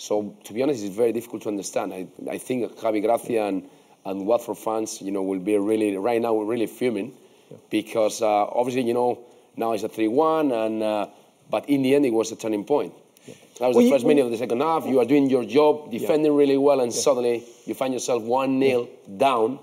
So to be honest, it's very difficult to understand. I think Javi Gracia and Watford fans, will be really, right now, really fuming because obviously, now it's a 3-1, but in the end, it was a turning point. That was the first minute of the second half. You are doing your job, defending really well, and suddenly you find yourself 1-0 down,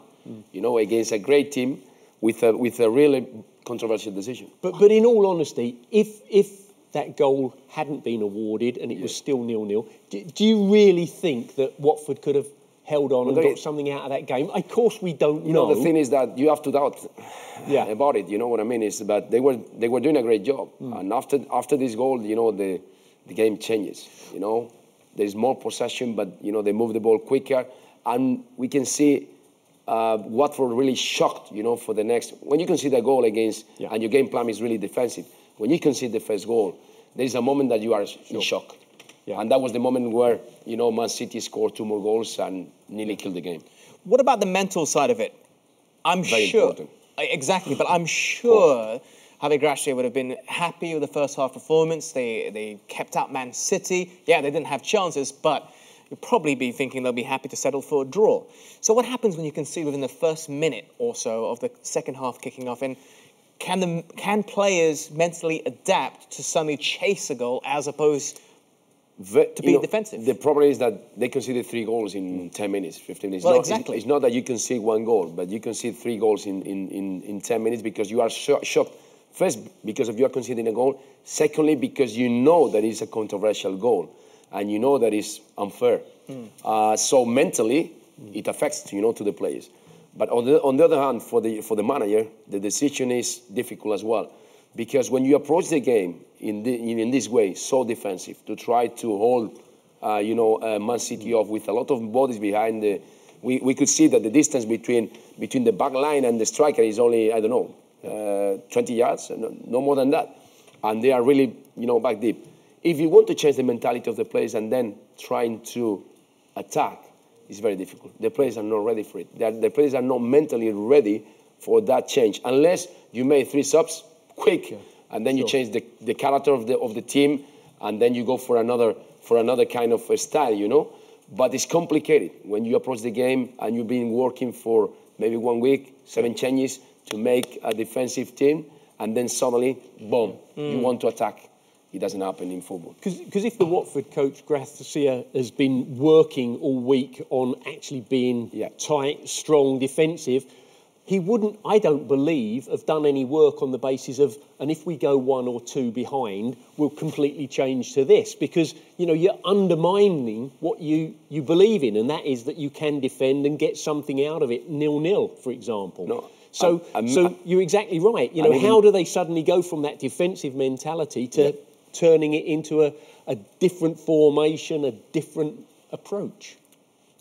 against a great team with a really controversial decision. But in all honesty, if that goal hadn't been awarded and it was still 0-0, do you really think that Watford could have held on and got something out of that game? Of course, we don't know. The thing is that you have to doubt about it. You know what I mean? Is that they were doing a great job, and after this goal, the game changes. There's more possession, but they move the ball quicker, and we can see Watford really shocked. For the next, when you concede a goal against, and your game plan is really defensive. When you concede the first goal, there is a moment that you are in shock. Yeah. And that was the moment where, Man City scored 2 more goals and nearly killed the game. What about the mental side of it? I'm Very sure. Important. Exactly, but I'm sure Javi Gracia would have been happy with the first half performance. They kept out Man City. Yeah, they didn't have chances, but you'll probably be thinking they'll be happy to settle for a draw. So what happens when you concede within the first minute or so of the second half kicking off? And can players mentally adapt to suddenly chase a goal as opposed to be defensive? The problem is that they conceded 3 goals in 10 minutes, 15 minutes. Well, exactly. It's not that you concede 1 goal, but you concede 3 goals in 10 minutes because you are shocked. First, because of you are conceding a goal. Secondly, because you know that it's a controversial goal and you know that it's unfair. So mentally, it affects, to the players. But on the other hand, for the manager, the decision is difficult as well, because when you approach the game in this way, so defensive, to try to hold, Man City off with a lot of bodies behind we could see that the distance between the back line and the striker is only 20 yards, no more than that, and they are really back deep. If you want to change the mentality of the players and then trying to attack, it's very difficult. The players are not ready for it. The players are not mentally ready for that change unless you make 3 subs quick, and then you change the character of the team, and then you go for another kind of style, But it's complicated when you approach the game and you've been working for maybe 1 week, 7 changes to make a defensive team, and then suddenly, boom, you want to attack. It doesn't happen in football. Because if the Watford coach, Gracia, has been working all week on actually being tight, strong, defensive, he wouldn't, I don't believe, have done any work on the basis of, and if we go 1 or 2 behind, we'll completely change to this. Because, you're undermining what you believe in, and that is that you can defend and get something out of it, 0-0, for example. No. So you're exactly right. How do they suddenly go from that defensive mentality to turning it into a different formation, a different approach?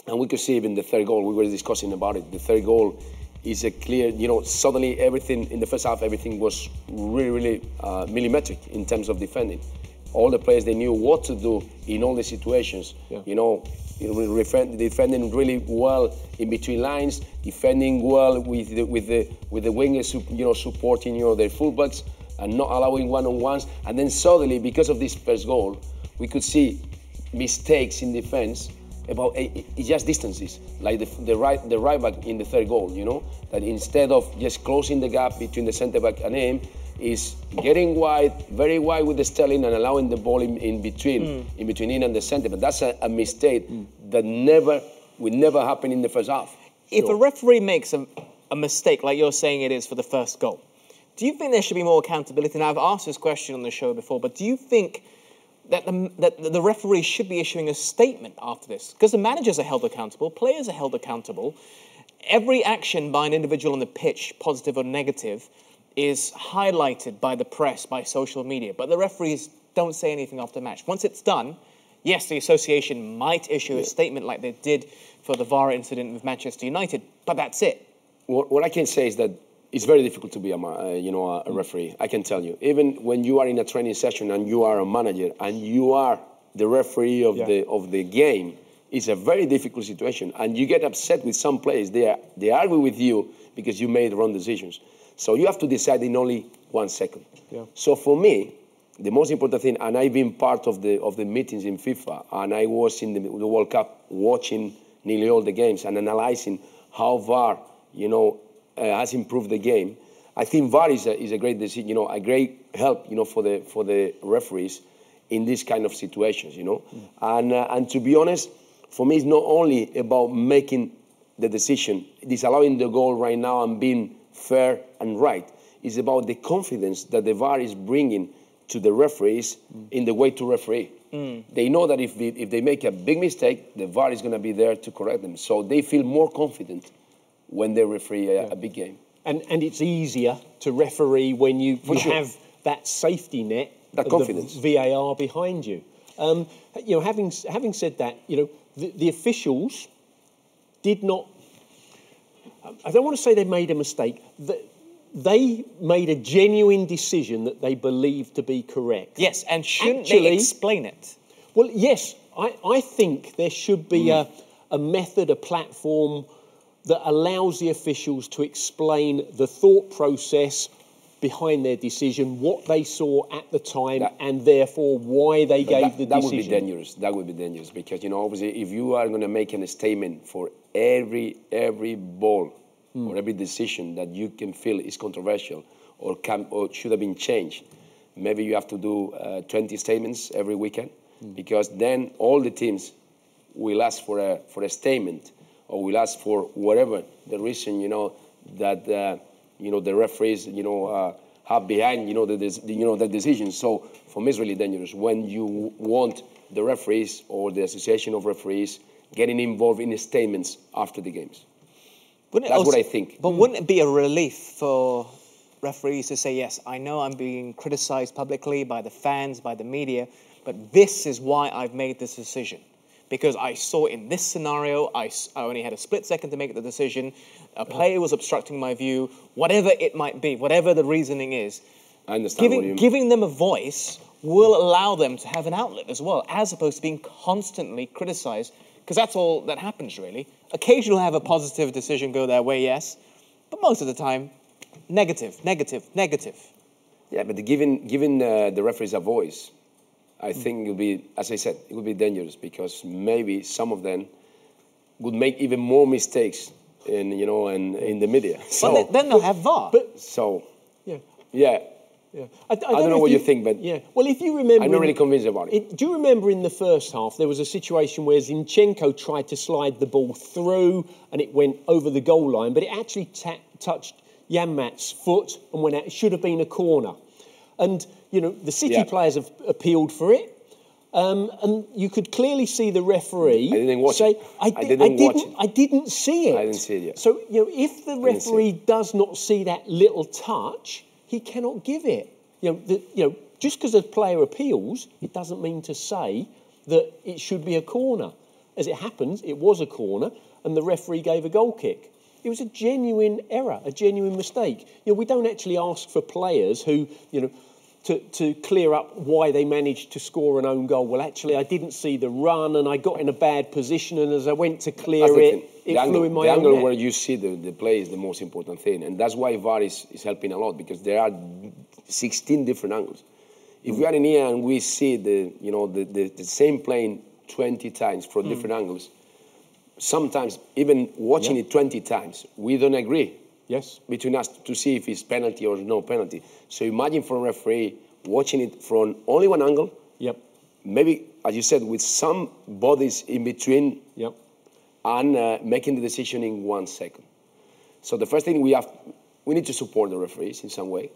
And we could see even the third goal, we were discussing about it. The third goal is a clear, suddenly everything, in the first half, everything was really, really millimetric in terms of defending. All the players, they knew what to do in all the situations. Defending really well in between lines, defending well with the wingers, supporting, their fullbacks, and not allowing one-on-ones. And then suddenly, because of this first goal, we could see mistakes in defense about just distances, like the right back in the third goal, that instead of just closing the gap between the centre back and him, is getting wide, very wide with the Sterling and allowing the ball in between him and the centre. But that's a mistake that would never happen in the first half. If a referee makes a mistake, like you're saying it is for the first goal, do you think there should be more accountability? Now, I've asked this question on the show before, but do you think that the referee should be issuing a statement after this? Because the managers are held accountable, players are held accountable. Every action by an individual on the pitch, positive or negative, is highlighted by the press, by social media. But the referees don't say anything after the match. Once it's done, yes, the association might issue a statement like they did for the VAR incident with Manchester United, but that's it. What I can say is that it's very difficult to be a referee. I can tell you, even when you are in a training session and you are a manager and you are the referee of the game, it's a very difficult situation, and you get upset with some players. They argue with you because you made wrong decisions. So you have to decide in only 1 second. Yeah. So for me, the most important thing, and I've been part of the meetings in FIFA, and I was in the World Cup watching nearly all the games and analyzing how VAR, has improved the game. I think VAR is a great decision, a great help, for the referees in these kind of situations, And to be honest, for me, it's not only about making the decision, disallowing the goal right now and being fair and right. It's about the confidence that the VAR is bringing to the referees in the way to referee. They know that if they make a big mistake, the VAR is going to be there to correct them. So they feel more confident when they referee a big game. And it's easier to referee when you have that safety net, that confidence, the VAR behind you. Having said that, the officials did not. I don't want to say they made a mistake. They made a genuine decision that they believed to be correct. Yes, and shouldn't they explain it? Well, yes, I think there should be a method, a platform that allows the officials to explain the thought process behind their decision, what they saw at the time, and therefore why they gave the decision. That would be dangerous. That would be dangerous because, obviously, if you are going to make a statement for every ball or every decision that you can feel is controversial or should have been changed, maybe you have to do 20 statements every weekend because then all the teams will ask for a statement or will ask for whatever the reason, that the referees, have behind, the decision. So for me, it's really dangerous when you want the referees or the association of referees getting involved in statements after the games. That's what I think. But wouldn't it be a relief for referees to say, yes, I know I'm being criticised publicly by the fans, by the media, but this is why I've made this decision. Because I saw in this scenario, I only had a split second to make the decision, a player was obstructing my view, whatever it might be, whatever the reasoning is. I understand giving them a voice will allow them to have an outlet as well, as opposed to being constantly criticised, because that's all that happens, really. Occasionally have a positive decision go their way, yes, but most of the time, negative. Yeah, but giving the referees a voice, I think it would be, as I said, it would be dangerous because maybe some of them would make even more mistakes in the media. So but then they'll have VAR. Yeah. I don't know what you think, but well, if you remember, I'm not really convinced about it. Do you remember in the first half there was a situation where Zinchenko tried to slide the ball through and it went over the goal line, but it actually touched Janmaat's foot and went out. It should have been a corner. And, the City players have appealed for it. And you could clearly see the referee say, I didn't see it. I didn't see it yet. So, if the referee does not see that little touch, he cannot give it. Just because a player appeals, it doesn't mean to say that it should be a corner. As it happens, it was a corner, and the referee gave a goal kick. It was a genuine error, a genuine mistake. We don't actually ask for players who, to clear up why they managed to score an own goal. Well, actually, I didn't see the run and I got in a bad position, and as I went to clear it flew in my own net. The angle where you see the play is the most important thing, and that's why VAR is helping a lot, because there are 16 different angles. If we are in here and we see the same plane 20 times from different angles, sometimes even watching it 20 times, we don't agree. Yes. Between us to see if it's penalty or no penalty. So imagine for a referee watching it from only one angle. Yep. Maybe, as you said, with some bodies in between. Yep. And making the decision in 1 second. So the first thing we need to support the referees in some way.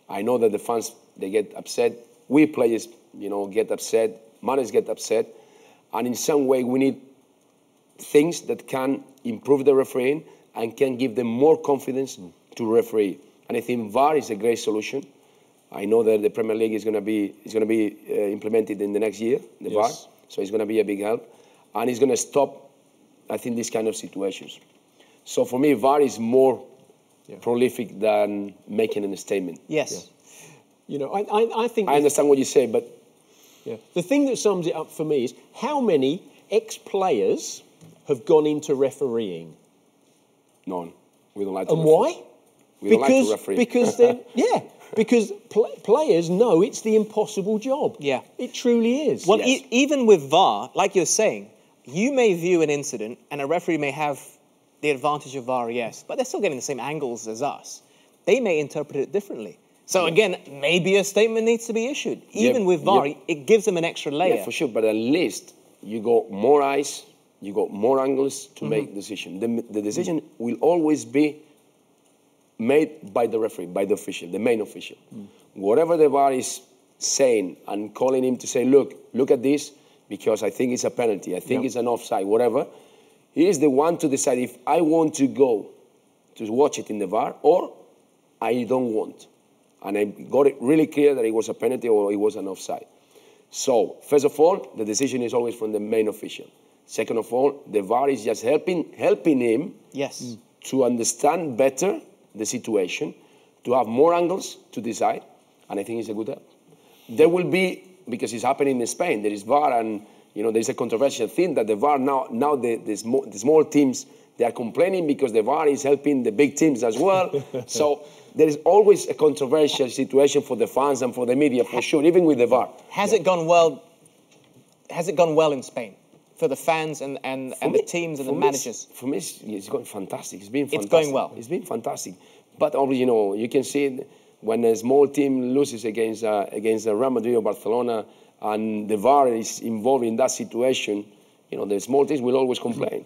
I know that the fans, they get upset. We players, get upset. Managers get upset. And in some way, we need things that can improve the refereeing and can give them more confidence to referee. And I think VAR is a great solution. I know that the Premier League is going to be implemented in the next year, the VAR. So it's going to be a big help. And it's going to stop, I think, these kind of situations. So for me, VAR is more prolific than making a statement. Yes. Yeah. I think... I understand what you say, but... Yeah. The thing that sums it up for me is how many ex-players have gone into refereeing? None. We don't like to referee. And why? We don't like to referee. Because then, because players know it's the impossible job. Yeah. It truly is. Well, even with VAR, like you're saying, you may view an incident and a referee may have the advantage of VAR, yes, but they're still getting the same angles as us. They may interpret it differently. So again, maybe a statement needs to be issued. Even with VAR, it gives them an extra layer. Yeah, for sure, but at least you got more eyes, you got more angles to make decision. The decision will always be made by the referee, by the official, the main official. Whatever the VAR is saying and calling him to say, look at this, because I think it's a penalty, I think it's an offside, whatever, he is the one to decide if I want to go to watch it in the VAR or I don't want. And I got it really clear that it was a penalty or it was an offside. So, first of all, the decision is always from the main official. Second of all, the VAR is just helping him to understand better the situation, to have more angles to decide, and I think it's a good help. There will be, because it's happening in Spain, there is VAR, and there's a controversial thing that the VAR now the small teams, they are complaining because the VAR is helping the big teams as well. So there is always a controversial situation for the fans and for the media, for sure, even with the VAR. Has it gone well? Has it gone well in Spain for the fans and the teams and the managers? For me, it's going fantastic. It's been fantastic. It's going well. It's been fantastic. But obviously, you can see when a small team loses against Real Madrid or Barcelona, and the VAR is involved in that situation, the small teams will always complain.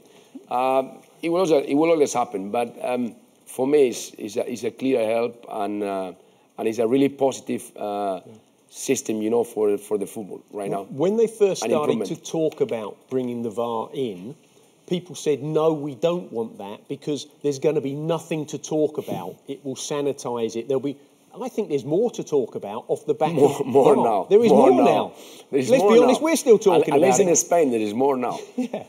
It will always happen, but for me, it's a clear help, and it's a really positive system, for the football right now. When they first started to talk about bringing the VAR in, people said, no, we don't want that because there's going to be nothing to talk about. It will sanitise it. I think there's more to talk about off the back of more now. There is more now. Let's be honest, we're still talking about it. At least in Spain, there is more now.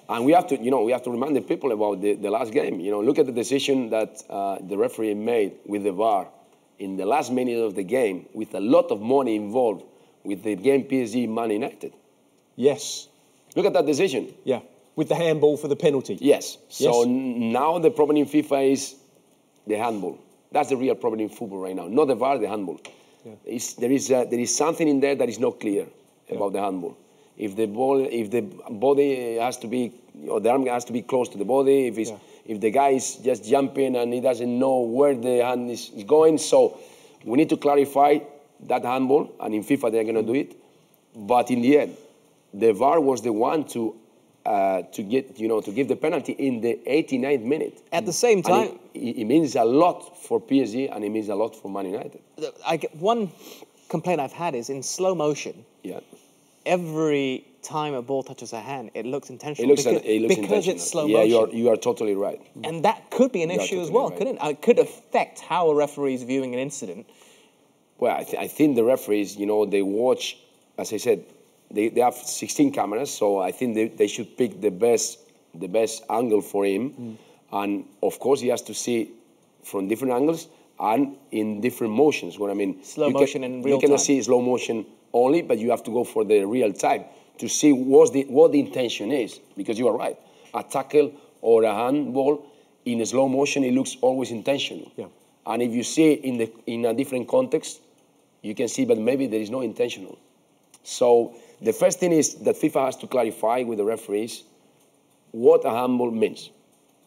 And we have to remind the people about the last game. Look at the decision that the referee made with the VAR in the last minute of the game, with a lot of money involved with the game PSG Man United. Yes. Look at that decision. Yeah. With the handball for the penalty. Yes. So now the problem in FIFA is the handball. That's the real problem in football right now. Not the VAR, the handball. Yeah. There is something in there that is not clear about the handball. If the body has to be, or the arm has to be close to the body, if the guy is just jumping and he doesn't know where the hand is going, so we need to clarify that handball, and in FIFA they're going to do it. But in the end, the VAR was the one to give the penalty in the 89th minute. At the same time, it means a lot for PSG and it means a lot for Man United. One complaint I've had is in slow motion. Yeah. Every time a ball touches a hand, it looks intentional. It looks intentional. Because it's slow motion. Yeah, you are totally right. And that could be an issue as well, couldn't it? It could affect how a referee is viewing an incident. Well, I think the referees, they watch, as I said, they have 16 cameras, so I think they should pick the best angle for him. And of course, he has to see from different angles and in different motions. What I mean, slow motion and real time. You cannot see slow motion only, but you have to go for the real time to see what the intention is. Because you are right, a tackle or a handball in a slow motion, it looks always intentional. Yeah. And if you see in a different context, you can see, but maybe there is no intentional. So the first thing is that FIFA has to clarify with the referees what a handball means.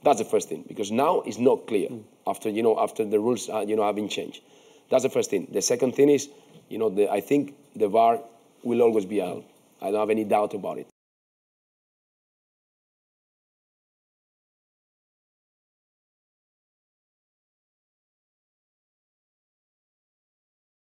That's the first thing, because now it's not clear after the rules have been changed. That's the first thing. The second thing is, I think the VAR will always be a help. I don't have any doubt about it.